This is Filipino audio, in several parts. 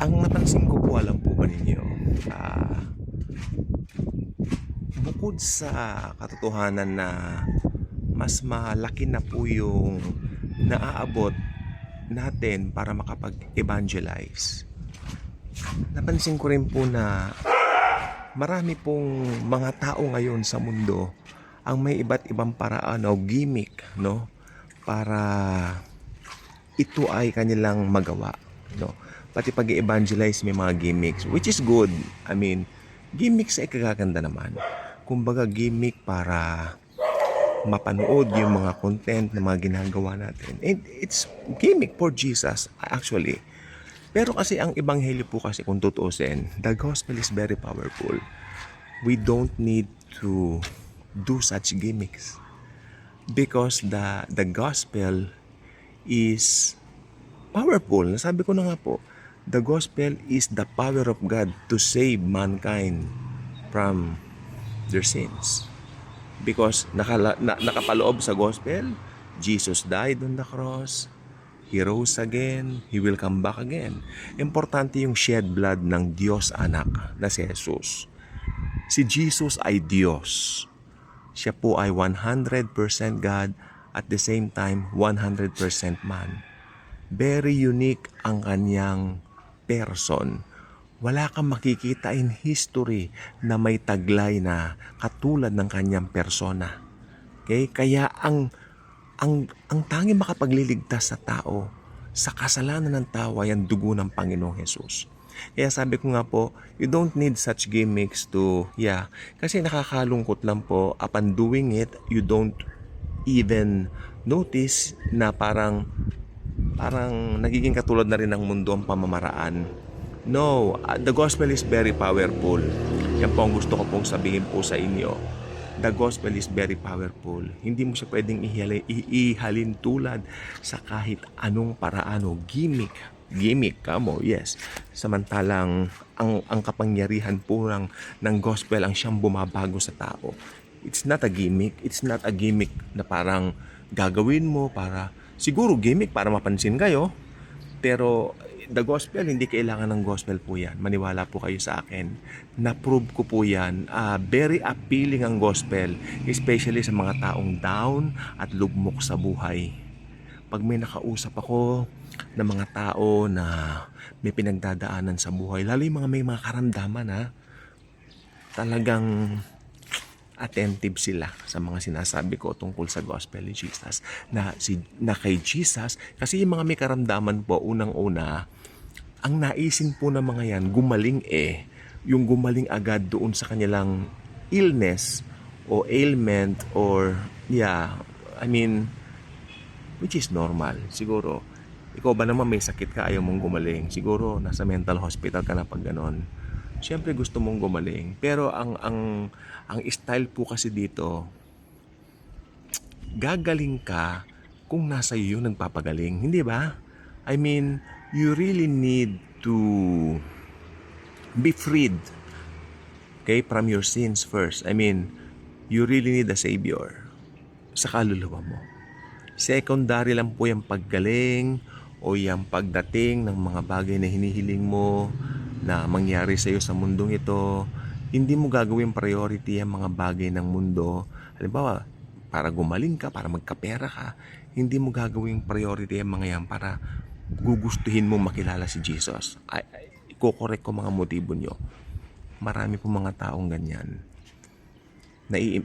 Ang napansin ko po, alam po ba ninyo, ah, bukod sa katotohanan na mas malaki na po yung naaabot natin para makapag-evangelize, napansin ko rin po na marami pong mga tao ngayon sa mundo ang may iba't ibang paraan o gimmick, no, para ito ay kanilang magawa, no. Pati pag-evangelize may mga gimmicks, which is good. I mean, gimmicks ay kagaganda naman. Kumbaga gimmick para mapanood yung mga content na mga ginagawa natin. And it's gimmick for Jesus, actually. Pero kasi ang ebanghelyo po kasi kung tutuusin, the gospel is very powerful. We don't need to do such gimmicks because the gospel is powerful. Nasabi ko na nga po, the gospel is the power of God to save mankind from their sins. Because nakapaloob sa gospel, Jesus died on the cross, He rose again, He will come back again. Importante yung shed blood ng Diyos anak na si Jesus. Si Jesus ay Diyos. Siya po ay 100% God at the same time 100% man. Very unique ang kanyang person. Wala kang makikita in history na may taglay na katulad ng kanyang persona. Okay? Kaya ang tanging makapagliligtas sa tao sa kasalanan ng tao ay ang dugo ng Panginoong Hesus. Kaya sabi ko nga po, you don't need such gimmicks to, kasi nakakalungkot lang po, upon doing it, you don't even notice na parang nagiging katulad na rin ng mundo ang pamamaraan. No, the gospel is very powerful. Yan po ang gusto ko pong sabihin po sa inyo. The gospel is very powerful. Hindi mo siya pwedeng ihalin tulad sa kahit anong paraan o gimmick. Gimmick ka mo, yes. Samantalang ang kapangyarihan po ng gospel ang siyang bumabago sa tao. It's not a gimmick. It's not a gimmick na parang gagawin mo para, siguro gimmick para mapansin kayo. Pero the gospel, hindi kailangan ng gospel po yan. Maniwala po kayo sa akin. Na-prove ko po yan. Very appealing ang gospel, especially sa mga taong down at lugmok sa buhay. Pag may nakausap ako ng mga tao na may pinagdadaanan sa buhay, lalo yung mga may mga karamdaman, talagang attentive sila sa mga sinasabi ko tungkol sa gospel ni Jesus. Na kay Jesus, kasi yung mga may karamdaman po, unang-una, ang naisin po ng mga yan, gumaling yung gumaling agad doon sa kanilang illness o ailment or, which is normal. Siguro, ikaw ba naman may sakit ka, ayaw mong gumaling? Siguro, nasa mental hospital ka na pag ganon. Siyempre gusto mong gumaling. Pero ang style po kasi dito, gagaling ka kung nasa iyo nagpapagaling. Hindi ba? I mean, you really need to be freed, okay, from your sins first. I mean, you really need a savior sa kaluluwa mo. Secondary lang po yung paggaling o yung pagdating ng mga bagay na hinihiling mo na mangyari sa iyo sa mundong ito. Hindi mo gagawin priority ang mga bagay ng mundo. Halimbawa, para gumaling ka, para magkapera ka, hindi mo gagawin priority ang mga yan para gugustuhin mo makilala si Jesus. Iko-correct ko mga motibo nyo. Marami po mga taong ganyan.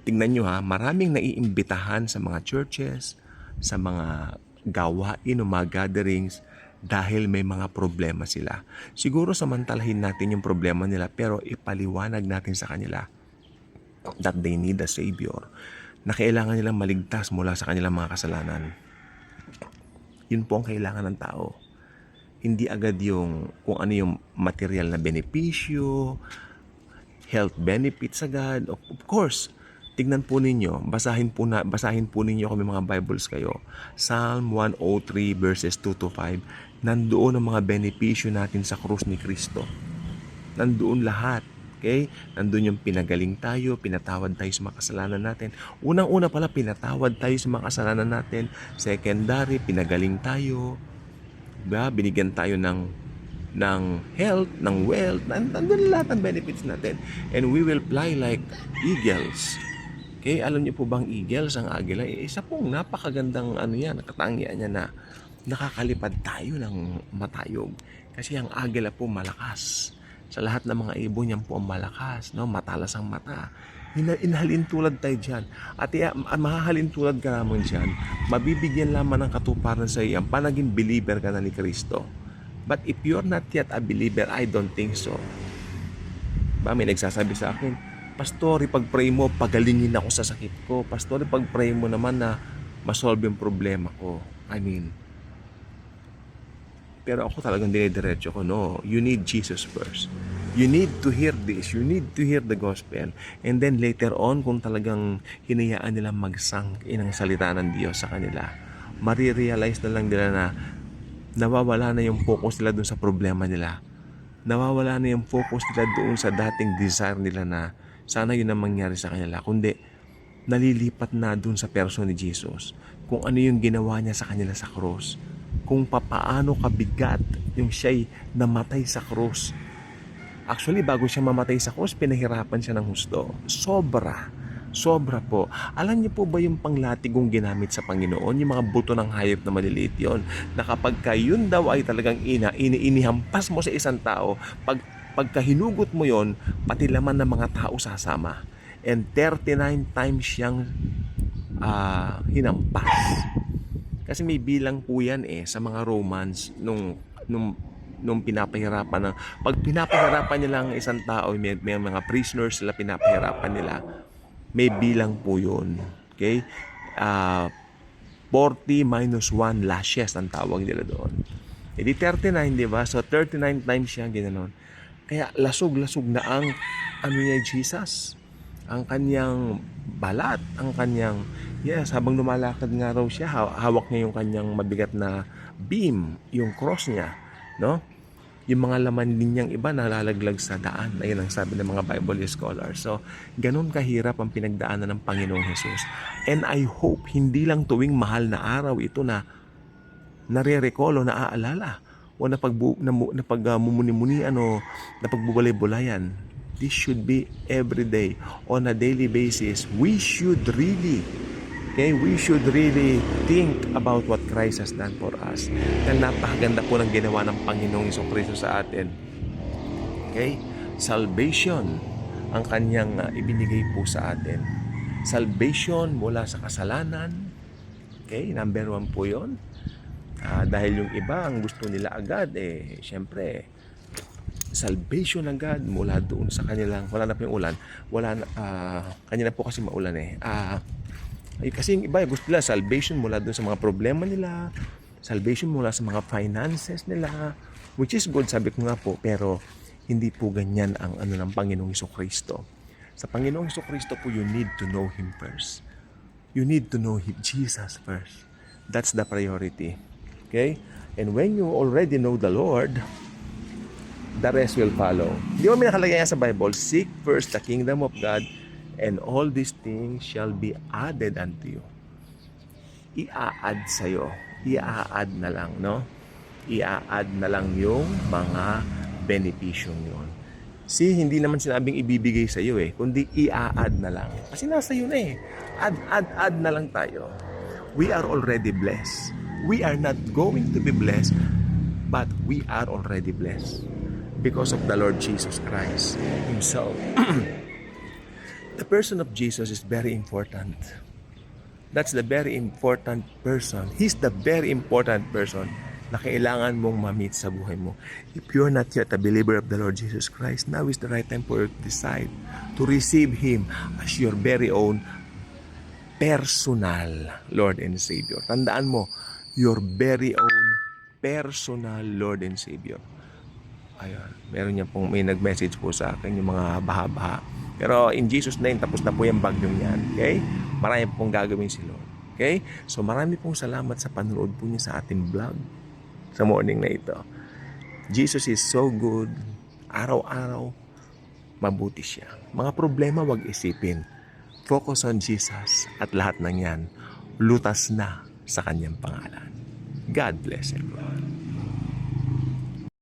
Tingnan nyo maraming naiimbitahan sa mga churches, sa mga gawain o mga gatherings dahil may mga problema sila. Siguro samantalahin natin yung problema nila pero ipaliwanag natin sa kanila that they need a savior, na kailangan nilang maligtas mula sa kanilang mga kasalanan. Yun po ang kailangan ng tao. Hindi agad yung kung ano yung material na benepisyo, health benefits agad. Of course, tignan po ninyo, basahin po ninyo kami mga Bibles kayo. Psalm 103 verses 2 to 5. Nandoon ang mga benepisyo natin sa krus ni Kristo. Nandoon lahat. Okay? Nandoon yung pinagaling tayo, pinatawad tayo sa mga kasalanan natin. Unang-una pala, pinatawad tayo sa mga kasalanan natin. Secondary, pinagaling tayo. Diba? Binigyan tayo ng ng health, ng wealth, nandun lahat ng benefits natin. And we will fly like eagles. Okay, alam niyo po bang eagles, ang agila, isa pong napakagandang katangian niya na nakakalipad tayo ng matayog. Kasi ang agila po malakas. Sa lahat ng mga ibon yan po ang malakas, no? Matalas ang mata. Inahalin tulad tayo dyan. At mahahalin tulad ka naman dyan, mabibigyan lamang ng katuparan sa iyo pa naging believer ka na ni Kristo. But if you're not yet a believer, I don't think so. May nagsasabi sa akin, Pastor, pag-pray mo, pagalingin ako sa sakit ko. Pastor, pag-pray mo naman na masolve yung problema ko. Pero ako talagang dinidiretso ko, no. You need Jesus first. You need to hear this. You need to hear the gospel. And then later on, kung talagang hinayaan nila magsangkin ang salita ng Diyos sa kanila, marirealize na lang nila na nawawala na yung focus nila doon sa problema nila. Nawawala na yung focus nila doon sa dating desire nila na sana yun ang mangyari sa kanila. Kundi, nalilipat na doon sa person ni Jesus. Kung ano yung ginawa niya sa kanila sa krus. Kung papaano kabigat yung siya'y namatay sa krus. Actually, bago siya mamatay sa krus, pinahirapan siya ng husto. Sobra po. Alam niyo po ba yung panglatigong ginamit sa Panginoon? Yung mga buto ng hayop na maliliit yon, na kapag yun daw ay talagang inihampas mo sa isang tao, pagka hinugot mo yon, pati laman ng mga tao sasama. And 39 times siyang hinampas. Kasi may bilang po yan sa mga Romans nung pinapahirapan pag pinapahirapan nila ang isang tao, may mga prisoners sila pinapahirapan nila, may bilang po yun. Okay? 40 minus 1 lashes ang tawag nila doon. E di 39, di ba? So 39 times siya ginanon. Kaya lasog-lasog na ang niya Jesus. Ang kanyang balat, ang kanyang habang lumalakad nga raw siya, hawak niya yung kanyang mabigat na beam, yung cross niya, no? Yung mga laman din niyang iba nalalaglag sa daan. Ayun ang sabi ng mga Bible scholars. So, ganun kahirap ang pinagdaanan ng Panginoong Jesus. And I hope hindi lang tuwing mahal na araw ito na nare-recall o naaalala o napagmumuni-munian o napagbubulay-bulayan. This should be every day, on a daily basis. We should really think about what Christ has done for us. Dahil napakaganda po ng ginawa ng Panginoong Jesucristo sa atin. Okay? Salvation ang kanyang ibinigay po sa atin. Salvation mula sa kasalanan. Okay? Number 1 po yun. Dahil yung iba, ang gusto nila agad, syempre, salvation agad mula doon sa kanilang, wala na po yung ulan. Kanina po kasi maulan kasi yung iba, gusto nila salvation mula doon sa mga problema nila, salvation mula sa mga finances nila, which is good, sabi ko nga po, pero hindi po ganyan ang ng Panginoong Jesucristo. Sa Panginoong Jesucristo po, you need to know Him first. You need to know Jesus first. That's the priority. Okay? And when you already know the Lord, the rest will follow. Di ba may nakalagay sa Bible, seek first the kingdom of God, and all these things shall be added unto you. I-a-add sa'yo. I-a-add na lang, no? I-a-add na lang yung mga benepisyong yun. See, hindi naman sinabing ibibigay sa'yo kundi i-a-add na lang. Kasi nasa iyo na Add na lang tayo. We are already blessed. We are not going to be blessed, but we are already blessed because of the Lord Jesus Christ Himself. The person of Jesus is very important. That's the very important person. He's the very important person na kailangan mong ma-meet sa buhay mo. If you're not yet a believer of the Lord Jesus Christ, now is the right time for you to decide to receive Him as your very own personal Lord and Savior. Tandaan mo, your very own personal Lord and Savior. Ayun, meron niya pong may nag-message po sa akin yung mga baha-baha. Pero in Jesus' name, tapos na po yung bagyong yan. Okay? Marami pong gagawin si Lord. Okay? So marami pong salamat sa panonood po niyo sa ating vlog sa morning na ito. Jesus is so good. Araw-araw, mabuti siya. Mga problema, wag isipin. Focus on Jesus at lahat ng yan, lutas na sa kanyang pangalan. God bless everyone.